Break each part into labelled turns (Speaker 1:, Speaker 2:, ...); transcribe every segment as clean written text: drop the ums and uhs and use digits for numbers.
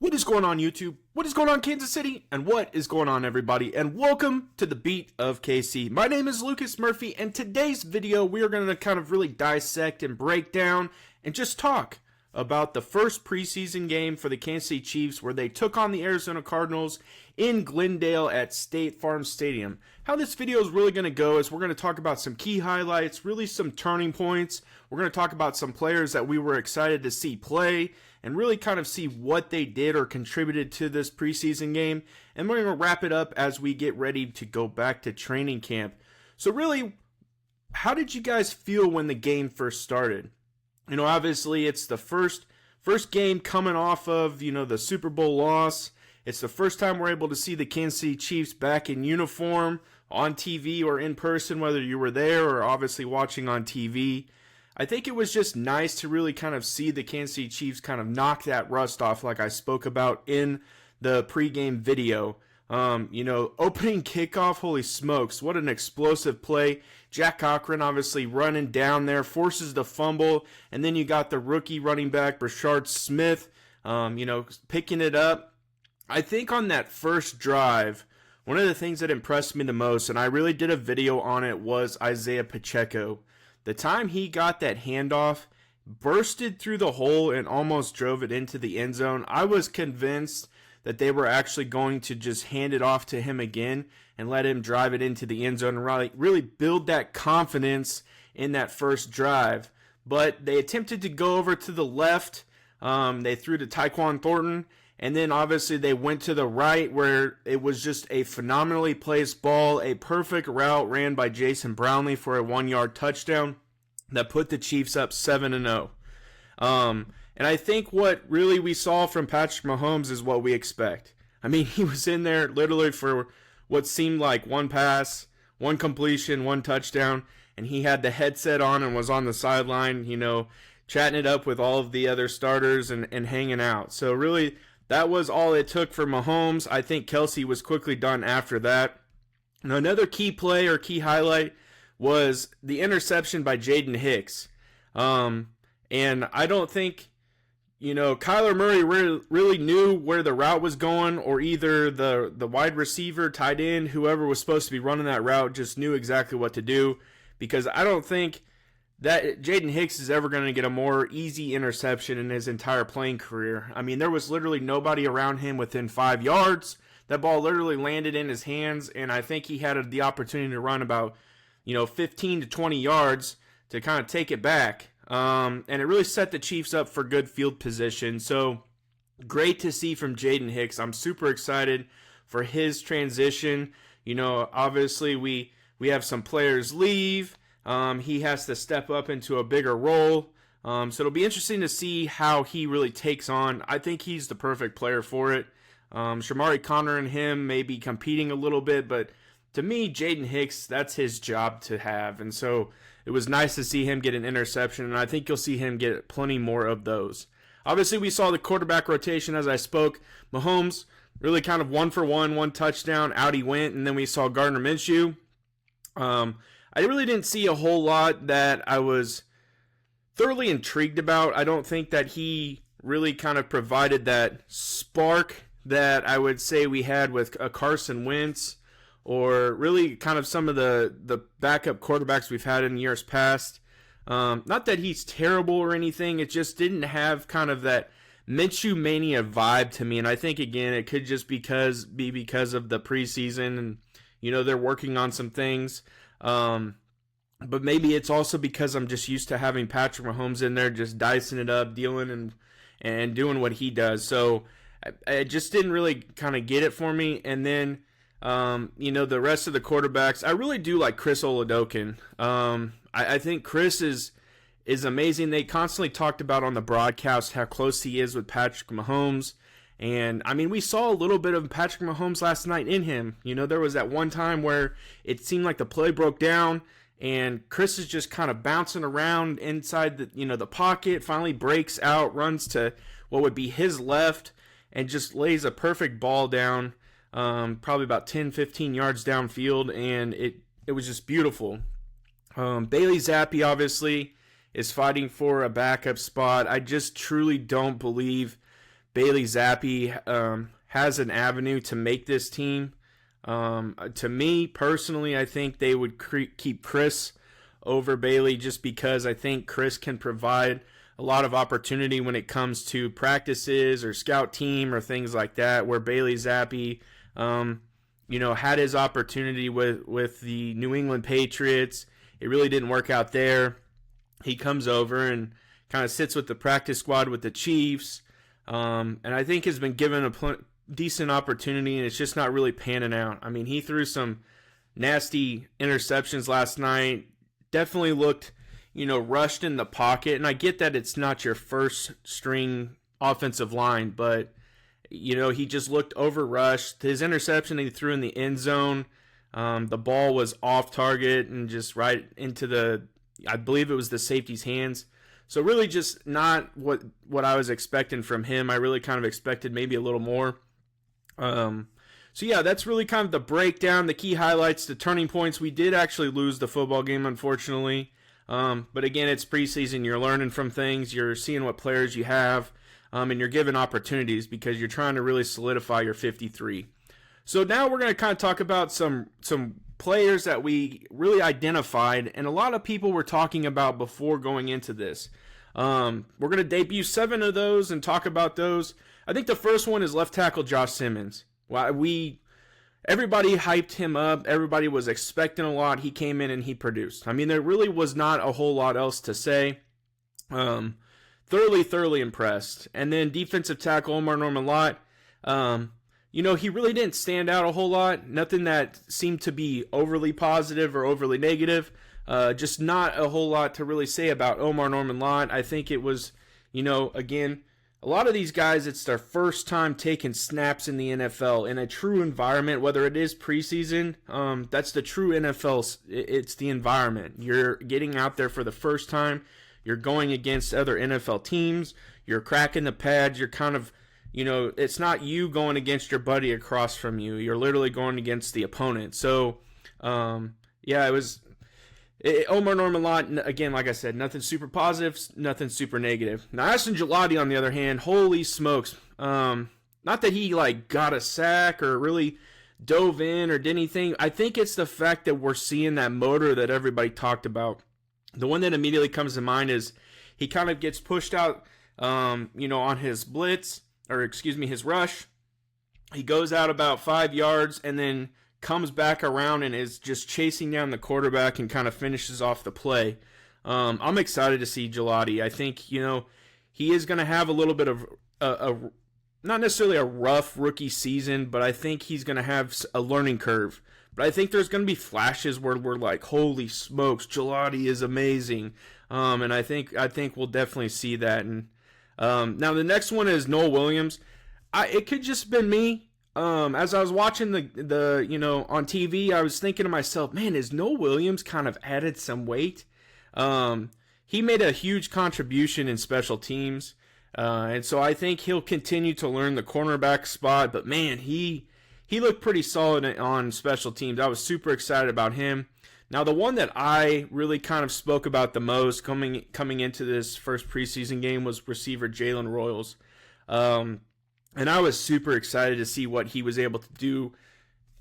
Speaker 1: What is going on, YouTube? What is going on, Kansas City? And what is going on, everybody? And welcome to the Beat of KC. My name is Lucas Murphy, and today's video we are going to kind of really dissect and break down and just talk about the first preseason game for the Kansas City Chiefs where they took on the Arizona Cardinals in Glendale at State Farm Stadium. How this video is really going to go is we're going to talk about some key highlights, really some turning points. We're going to talk about some players that we were excited to see play and really kind of see what they did or contributed to this preseason game. And we're going to wrap it up as we get ready to go back to training camp. So really, how did you guys feel when the game first started? You know, obviously it's the first game coming off of, the Super Bowl loss. It's the first time we're able to see the Kansas City Chiefs back in uniform on TV or in person, whether you were there or obviously watching on TV. I think it was just nice to really kind of see the Kansas City Chiefs kind of knock that rust off like I spoke about in the pregame video. Opening kickoff, holy smokes, what an explosive play. Jack Cochran obviously running down there, forces the fumble, and then you got the rookie running back, Brashard Smith, picking it up. I think on that first drive, one of the things that impressed me the most, and I really did a video on it, was Isaiah Pacheco. The time he got that handoff, bursted through the hole and almost drove it into the end zone, I was convinced that they were actually going to just hand it off to him again and let him drive it into the end zone and really build that confidence in that first drive. But they attempted to go over to the left. They threw to Tyquan Thornton. And then obviously they went to the right where it was just a phenomenally placed ball, a perfect route ran by Jason Brownlee for a 1-yard touchdown that put the Chiefs up 7-0. And I think what really we saw from Patrick Mahomes is what we expect. I mean, he was in there literally for what seemed like one pass, one completion, one touchdown, and he had the headset on and was on the sideline, chatting it up with all of the other starters and hanging out. So really, that was all it took for Mahomes. I think Kelsey was quickly done after that. Now, another key play or key highlight was the interception by Jaden Hicks. And I don't think, Kyler Murray really knew where the route was going, or either the wide receiver, tight end, whoever was supposed to be running that route just knew exactly what to do, because I don't think that Jaden Hicks is ever going to get a more easy interception in his entire playing career. I mean, there was literally nobody around him within 5 yards. That ball literally landed in his hands, and I think he had the opportunity to run about, 15 to 20 yards to kind of take it back. And it really set the Chiefs up for good field position. So great to see from Jaden Hicks. I'm super excited for his transition. Obviously we have some players leave. He has to step up into a bigger role. So it'll be interesting to see how he really takes on. I think he's the perfect player for it. Shamari Connor and him may be competing a little bit, but to me, Jaden Hicks, that's his job to have. And so it was nice to see him get an interception, and I think you'll see him get plenty more of those. Obviously, we saw the quarterback rotation as I spoke. Mahomes really kind of 1-for-1, one touchdown, out he went, and then we saw Gardner Minshew. I really didn't see a whole lot that I was thoroughly intrigued about. I don't think that he really kind of provided that spark that I would say we had with Carson Wentz, or really kind of some of the backup quarterbacks we've had in years past. Not that he's terrible or anything, it just didn't have kind of that Minshew mania vibe to me, and I think, again, it could just be because of the preseason, and, they're working on some things. But maybe it's also because I'm just used to having Patrick Mahomes in there just dicing it up, dealing and doing what he does. So I just didn't really kind of get it for me. And then, the rest of the quarterbacks, I really do like Chris Oladokun. I think Chris is amazing. They constantly talked about on the broadcast how close he is with Patrick Mahomes. And, I mean, we saw a little bit of Patrick Mahomes last night in him. There was that one time where it seemed like the play broke down, and Chris is just kind of bouncing around inside the pocket, finally breaks out, runs to what would be his left, and just lays a perfect ball down, probably about 10, 15 yards downfield, and it was just beautiful. Bailey Zappi, obviously, is fighting for a backup spot. I just truly don't believe Bailey Zappi has an avenue to make this team. To me, personally, I think they would keep Chris over Bailey just because I think Chris can provide a lot of opportunity when it comes to practices or scout team or things like that, where Bailey Zappi, had his opportunity with the New England Patriots. It really didn't work out there. He comes over and kind of sits with the practice squad with the Chiefs, and I think has been given a decent opportunity, and it's just not really panning out. I mean, he threw some nasty interceptions last night. Definitely looked, rushed in the pocket, and I get that it's not your first string offensive line, but he just looked over-rushed. His interception he threw in the end zone, the ball was off target and just right into I believe it was the safety's hands. So really just not what I was expecting from him. I really kind of expected maybe a little more. So yeah, that's really kind of the breakdown, the key highlights, the turning points. We did actually lose the football game, unfortunately. But again, it's preseason. You're learning from things. You're seeing what players you have. And you're given opportunities because you're trying to really solidify your 53. So now we're going to kind of talk about some players that we really identified and a lot of people were talking about before going into this. We're going to debut 7 of those and talk about those. I think the first one is left tackle Josh Simmons. Everybody hyped him up. Everybody was expecting a lot. He came in and he produced. I mean, there really was not a whole lot else to say. Thoroughly impressed. And then defensive tackle Omar Norman-Lott. He really didn't stand out a whole lot. Nothing that seemed to be overly positive or overly negative. Just not a whole lot to really say about Omar Norman-Lott. I think it was, again, a lot of these guys, it's their first time taking snaps in the NFL in a true environment, whether it is preseason. That's the true NFL. It's the environment. You're getting out there for the first time. You're going against other NFL teams. You're cracking the pads. You're kind of, it's not you going against your buddy across from you. You're literally going against the opponent. So, it was Omar Norman-Lott, again, like I said, nothing super positive, nothing super negative. Now, Ashton Gillotte, on the other hand, holy smokes. Not that he, got a sack or really dove in or did anything. I think it's the fact that we're seeing that motor that everybody talked about. The one that immediately comes to mind is he kind of gets pushed out, on his blitz, his rush. He goes out about 5 yards and then comes back around and is just chasing down the quarterback and kind of finishes off the play. I'm excited to see Gillotte. I think, he is going to have a little bit of not necessarily a rough rookie season, but I think he's going to have a learning curve. But I think there's going to be flashes where we're like, holy smokes, Gillotte is amazing. And I think we'll definitely see that. And now the next one is Noel Williams. It could just have been me. As I was watching the on TV, I was thinking to myself, man, is Noel Williams kind of added some weight? He made a huge contribution in special teams, and so I think he'll continue to learn the cornerback spot. But man, he looked pretty solid on special teams. I was super excited about him. Now, the one that I really kind of spoke about the most coming into this first preseason game was receiver Jalen Royals. And I was super excited to see what he was able to do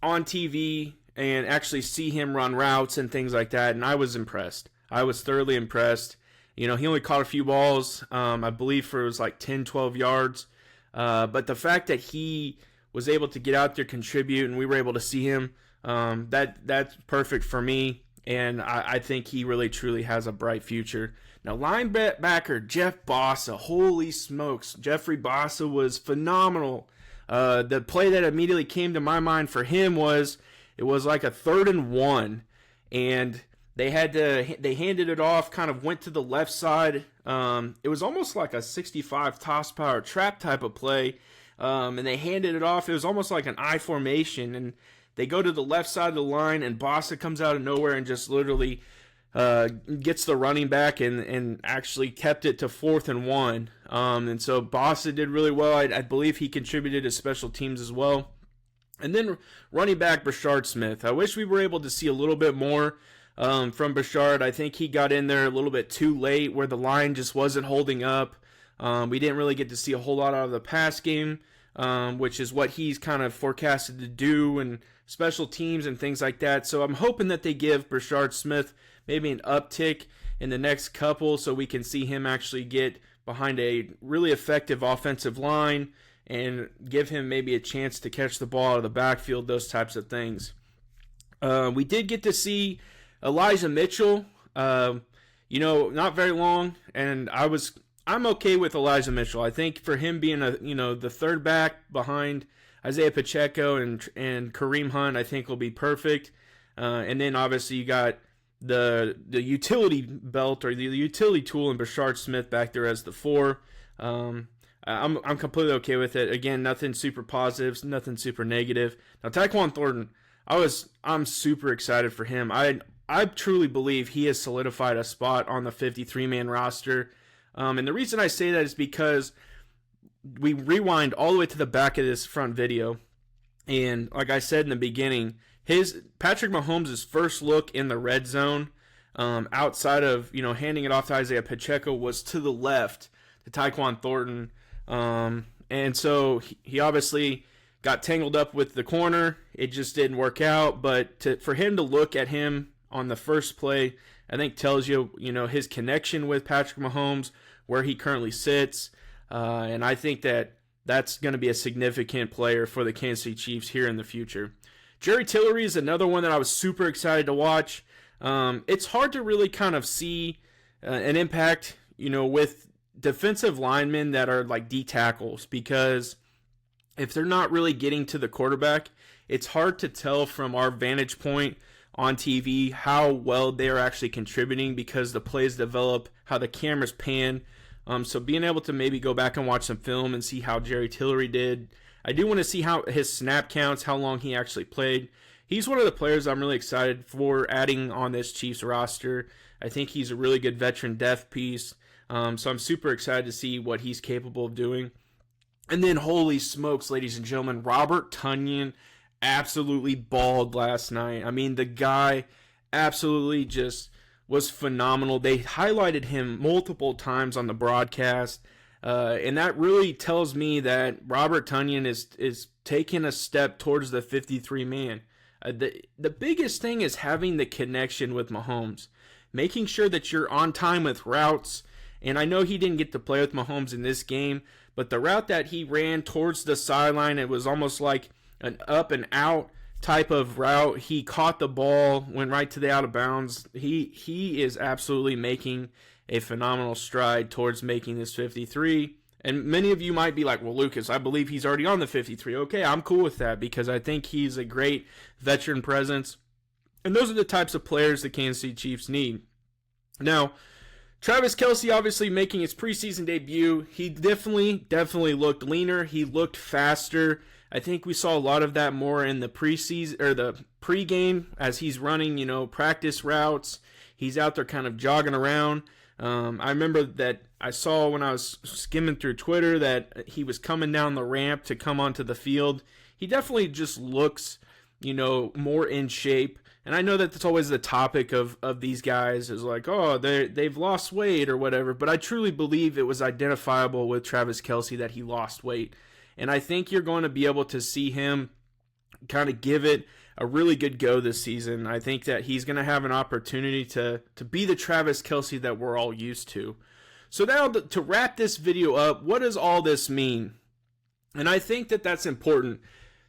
Speaker 1: on TV and actually see him run routes and things like that. And I was impressed. I was thoroughly impressed. He only caught a few balls, I believe for it was 10, 12 yards. But the fact that he was able to get out there, contribute, and we were able to see him, that's perfect for me. And I think he really, truly has a bright future. Now, linebacker Jeff Bossa, holy smokes. Jeffrey Bossa was phenomenal. The play that immediately came to my mind for him was, it was like a 3rd and 1, and they handed it off, kind of went to the left side. It was almost like a 65 toss power trap type of play, and they handed it off. It was almost like an I formation, and they go to the left side of the line, and Bossa comes out of nowhere and just literally gets the running back and actually kept it to 4th and 1. And so Bossa did really well. I believe he contributed to special teams as well. And then running back Brashard Smith. I wish we were able to see a little bit more from Brashard. I think he got in there a little bit too late where the line just wasn't holding up. We didn't really get to see a whole lot out of the pass game, which is what he's kind of forecasted to do, and special teams and things like that. So I'm hoping that they give Brashard Smith maybe an uptick in the next couple so we can see him actually get behind a really effective offensive line and give him maybe a chance to catch the ball out of the backfield, those types of things. We did get to see Elijah Mitchell, not very long, and I'm okay with Elijah Mitchell. I think for him being the third back behind Isaiah Pacheco and Kareem Hunt, I think will be perfect. And then obviously you got the utility belt or the utility tool in Brashard Smith back there as the 4. I'm completely okay with it. Again, nothing super positive, nothing super negative. Now Tyquan Thornton, I'm super excited for him. I truly believe he has solidified a spot on the 53-man roster. And the reason I say that is because we rewind all the way to the back of this front video, and like I said in the beginning, Patrick Mahomes' first look in the red zone, outside of handing it off to Isaiah Pacheco, was to the left to Tyquan Thornton, and so he obviously got tangled up with the corner. It just didn't work out. But for him to look at him on the first play, I think tells you his connection with Patrick Mahomes, where he currently sits. And I think that that's going to be a significant player for the Kansas City Chiefs here in the future. Jerry Tillery is another one that I was super excited to watch. It's hard to really kind of see an impact, with defensive linemen that are like D tackles, because if they're not really getting to the quarterback, it's hard to tell from our vantage point on TV how well they are actually contributing, because the plays develop, how the cameras pan. So being able to maybe go back and watch some film and see how Jerry Tillery did. I do want to see how his snap counts, how long he actually played. He's one of the players I'm really excited for adding on this Chiefs roster. I think he's a really good veteran depth piece. So I'm super excited to see what he's capable of doing. And then, holy smokes, ladies and gentlemen, Robert Tonyan absolutely balled last night. I mean, the guy absolutely just was phenomenal. They highlighted him multiple times on the broadcast, and that really tells me that Robert Tonyan is taking a step towards the 53-man. The biggest thing is having the connection with Mahomes, making sure that you're on time with routes. And I know he didn't get to play with Mahomes in this game, but the route that he ran towards the sideline, it was almost like an up and out type of route. He caught the ball, went right to the out of bounds. He is absolutely making a phenomenal stride towards making this 53. And many of you might be like, well, Lucas, I believe he's already on the 53. Okay, I'm cool with that, because I think he's a great veteran presence. And those are the types of players the Kansas City Chiefs need. Now, Travis Kelce obviously making his preseason debut. He definitely looked leaner. He looked faster. I think we saw a lot of that more in the preseason or the pregame as he's running, practice routes. He's out there kind of jogging around. I remember that I saw when I was skimming through Twitter that he was coming down the ramp to come onto the field. He definitely just looks, more in shape. And I know that that's always the topic of these guys is like, oh, they've lost weight or whatever. But I truly believe it was identifiable with Travis Kelce that he lost weight. And I think you're going to be able to see him kind of give it a really good go this season. I think that he's going to have an opportunity to be the Travis Kelce that we're all used to. So now to wrap this video up, what does all this mean? And I think that that's important.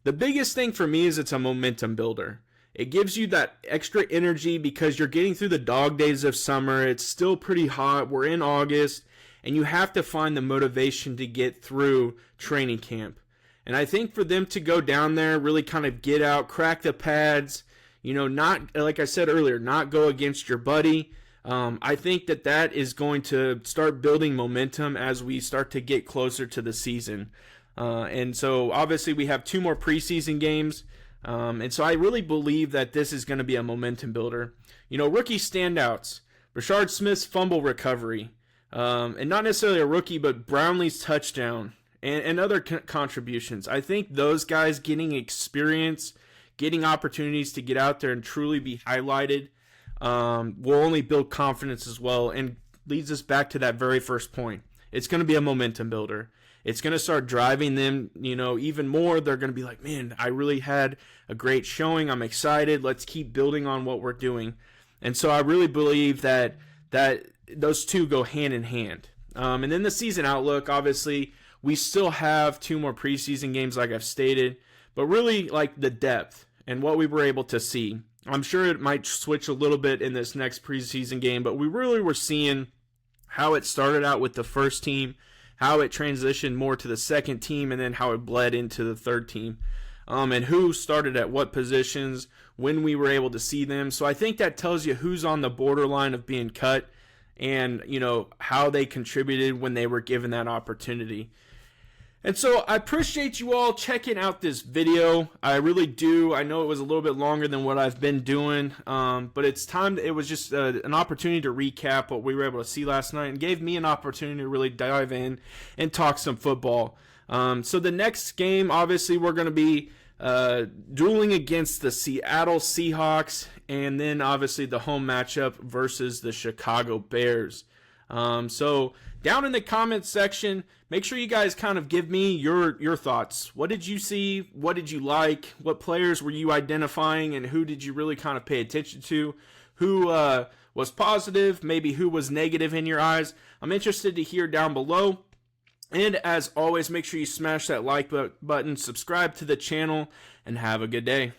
Speaker 1: The biggest thing for me is it's a momentum builder. It gives you that extra energy because you're getting through the dog days of summer. It's still pretty hot. We're in August, and you have to find the motivation to get through training camp. And I think for them to go down there, really kind of get out, crack the pads, not, like I said earlier, not go against your buddy. I think that is going to start building momentum as we start to get closer to the season. And so obviously we have 2 more preseason games. And so I really believe that this is going to be a momentum builder. Rookie standouts, Brashard Smith's fumble recovery, and not necessarily a rookie, but Brownlee's touchdown and other contributions. I think those guys getting experience, getting opportunities to get out there and truly be highlighted will only build confidence as well, and leads us back to that very first point. it's going to be a momentum builder. It's going to start driving them, even more. They're going to be like, man, I really had a great showing. I'm excited. Let's keep building on what we're doing. And so I really believe that those two go hand in hand. And then the season outlook, obviously, we still have 2 more preseason games like I've stated, but really like the depth and what we were able to see. I'm sure it might switch a little bit in this next preseason game, but we really were seeing how it started out with the first team, how it transitioned more to the second team, and then how it bled into the third team. And who started at what positions, when we were able to see them. So I think that tells you who's on the borderline of being cut and, how they contributed when they were given that opportunity. And so I appreciate you all checking out this video. I really do. I know it was a little bit longer than what I've been doing, but it's time. It was just an opportunity to recap what we were able to see last night and gave me an opportunity to really dive in and talk some football. So the next game, obviously, we're going to be dueling against the Seattle Seahawks, and then obviously the home matchup versus the Chicago Bears. So down in the comments section, make sure you guys kind of give me your thoughts. What did you see? What did you like? What players were you identifying, and who did you really kind of pay attention to? Who was positive? Maybe who was negative in your eyes? I'm interested to hear down below. And as always, make sure you smash that like button, subscribe to the channel, and have a good day.